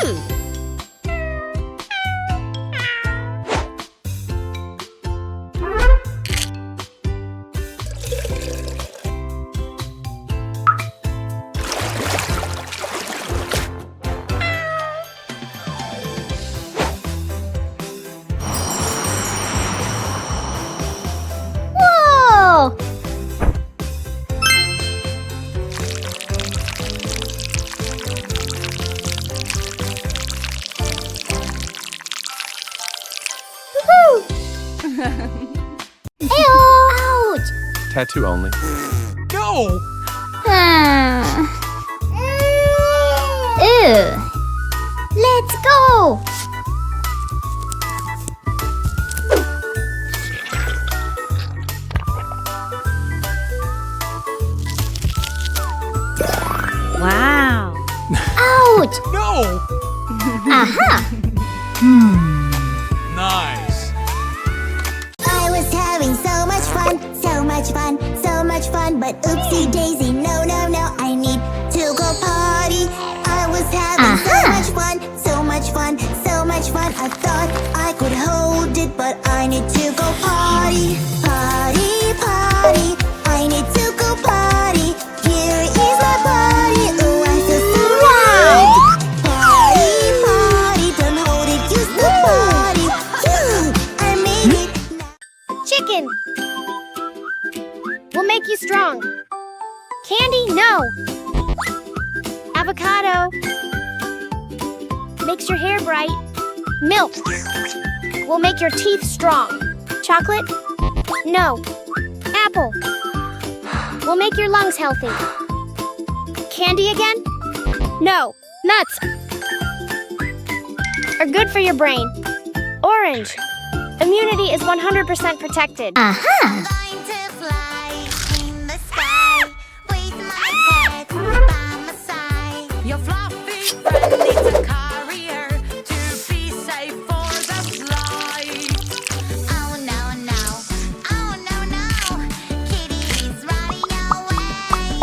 Whoa! Ew! Ouch! Tattoo only. Go! Ew! Let's go! Wow! Ouch! No! Aha! Nice! I was having so much fun, so much fun, so much fun. But oopsie daisy, no, no, no, I need to go party. I was having so much fun, so much fun, so much fun. I thought I could hold it, but I need to go party. Party, party, I need to go party. Here is my party, oh, I feel so right. Party, party, don't hold it, use the party. I made it. Chicken will make you strong. Candy, no. Avocado makes your hair bright. Milk will make your teeth strong. Chocolate, no. Apple will make your lungs healthy. Candy again? No. Nuts are good for your brain. Orange. Immunity is 100% protected. I'm going to fly in the sky with my pet by my side. Your fluffy friend needs a carrier to be safe for the flight. Oh no, no, oh no, no, Kitty is running away.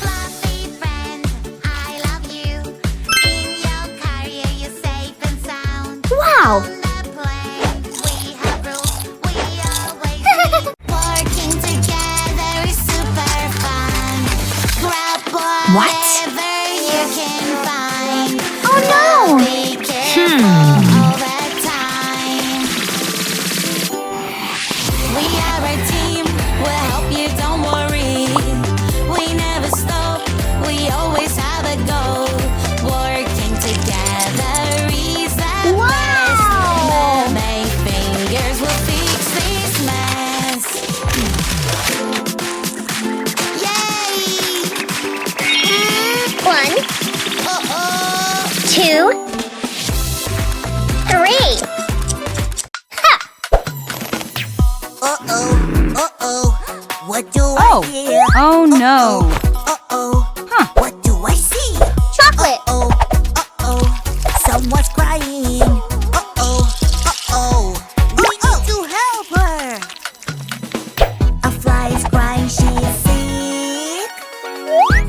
Fluffy friend, I love you. In your carrier, you're safe and sound. Wow! On the plane, we have rules, we always meet. Working together is super fun. Grab whatever you can find. Oh no! Be careful all the time. We are a team, we'll help you, don't worry. We never stop, we always have a goal. Working together is the best. Mermaid fingers will fix this mess. Yay! 1, Uh-oh! 2, 3. Uh-oh! Uh-oh! What do I hear? Oh no. Uh-oh! What do I see? Chocolate. Uh-oh! Uh-oh! Someone's crying! Uh-oh! Uh-oh! We need to help her! A fly is crying, she is sick.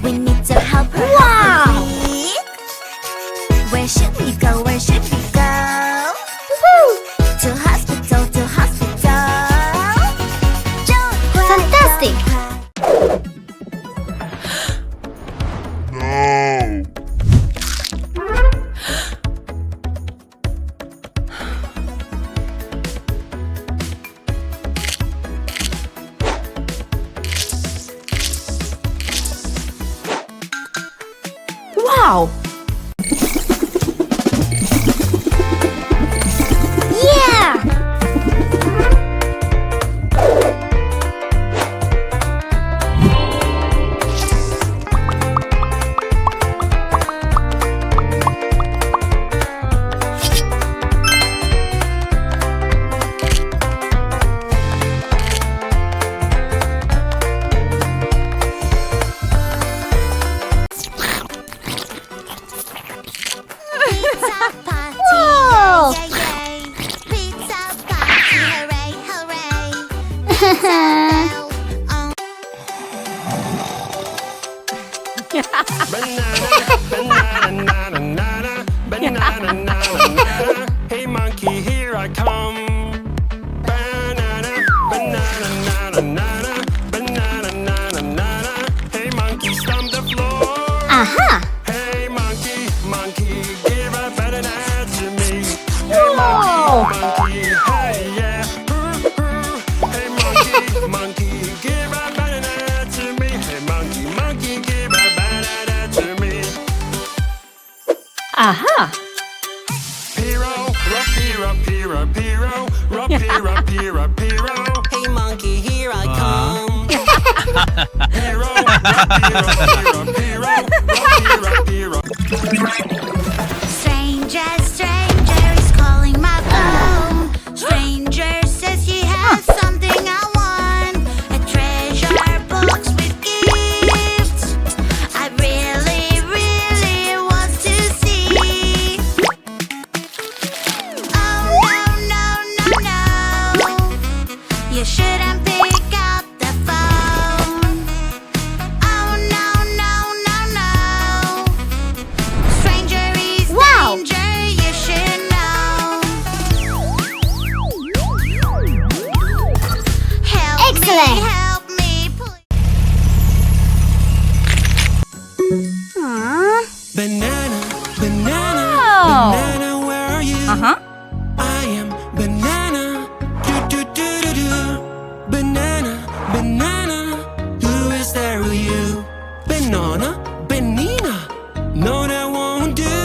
We need to help her. Wow. help her quick. Where should we go? Where should we go? To hospital, to hospital. Don't cry, Fantastic. don't cry. Wow. Yeah! Hey monkey, here I come. Banana, banana, nana, nana, banana, nana, nana. Hey monkey, stomp the floor. Aha! Hey monkey, monkey, give a banana to me. Hey Whoa. monkey, hey yeah. Hey monkey, monkey, give a banana to me. Hey monkey, monkey, give a banana to me. Aha! Piro, rapiro, piro, piro, rapiro, piro, piro. Hey monkey, here I come. Piro, rapiro, piro, piro, rapiro, piro. Stranger, stranger is calling my phone. Stranger says he has something I want. A treasure box with gifts. I really, really want to see. Oh no, no, no, no. You shouldn't pick up the phone. Oh no, no, no, no. Stranger is Wow. danger, you should know. Excellent. Help me, please. Aww. Banana, banana, Oh. banana, where are you? Uh-huh. I am banana. Do do do do do. Banana, banana. Who is there with you? Banana, banana. No, that won't do.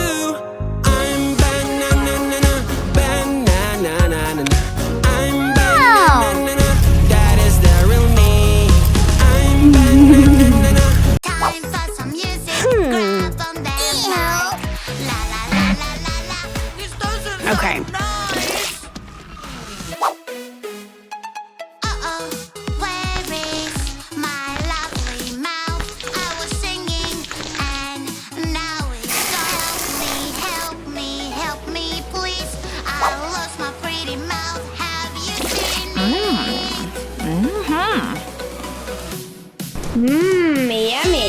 I'm banana, banana, banana. I'm banana. That is the real me. I'm banana. Time for some music. Grab on that mic. La la la la la la. This doesn't Okay. sound nice. Uh-oh, where is my lovely mouth? I was singing and now it's help me, help me, please. I lost my pretty mouth. Have you seen it? Yummy.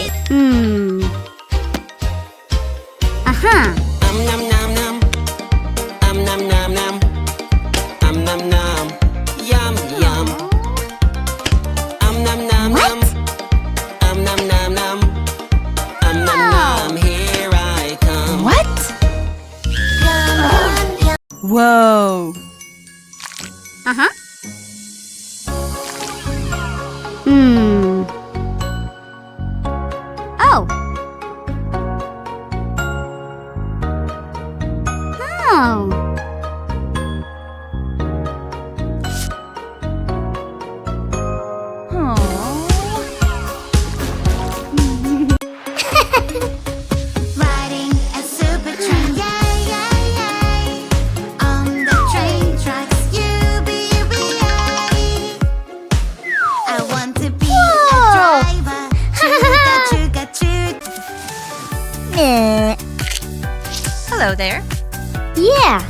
Aha! Nom nom nom. Nom nom nom. Nom nom. Yum yum. Nom nom nom. Nom nom nom. Nom nom. Here I come. What? Whoa. Uh-huh. Oh. Oh. Riding a super train, yay, yay, yay. On the train tracks, yay. I want to be a driver. Chugga, chugga, chugga. Hello there. Yeah.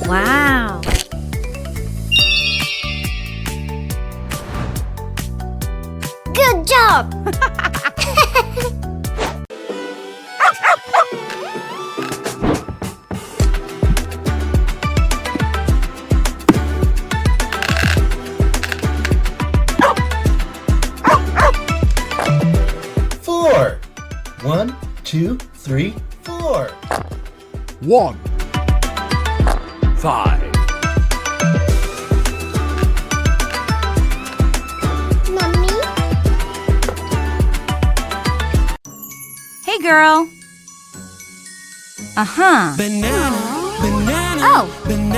Wow. Good job. Four. 1, 2, 3, 4. 1 5 Mommy? Hey, girl. Uh-huh. Banana, banana, Oh. banana.